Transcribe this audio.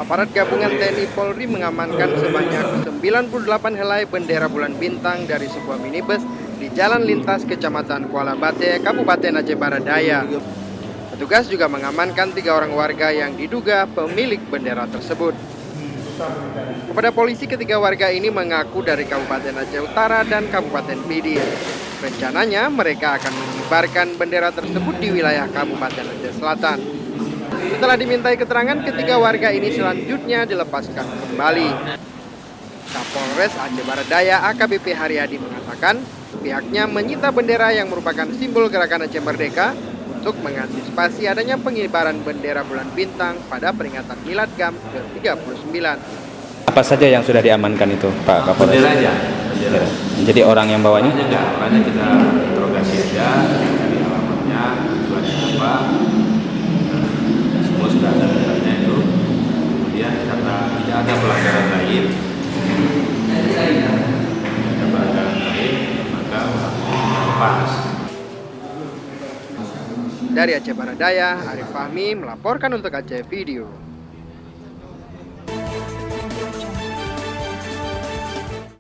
Aparat gabungan TNI Polri mengamankan sebanyak 98 helai bendera bulan bintang dari sebuah minibus di Jalan Lintas Kecamatan Kuala Bate, Kabupaten Aceh Barat Daya. Petugas juga mengamankan 3 orang warga yang diduga pemilik bendera tersebut. Kepada polisi, ketiga warga ini mengaku dari Kabupaten Aceh Utara dan Kabupaten Pidi. Rencananya mereka akan mengibarkan bendera tersebut di wilayah Kabupaten Aceh Selatan. Setelah dimintai keterangan, ketiga warga ini selanjutnya dilepaskan kembali. Kapolres Aceh Barat Daya AKBP Haryadi mengatakan pihaknya menyita bendera yang merupakan simbol gerakan Aceh Merdeka untuk mengantisipasi adanya pengibaran bendera bulan bintang pada peringatan Milad GAM ke-39. Apa saja yang sudah diamankan itu, Pak Kapolres? Bendera aja. Bendera. Jadi orang yang bawanya? Orangnya kita interogasi aja, cari alamatnya, tujuannya apa. Semua sudah ada datanya itu. Kemudian karena tidak ada pelanggaran lain, maka lepas. Dari Aceh Barat Daya, Arif Fahmi melaporkan untuk Aceh Video.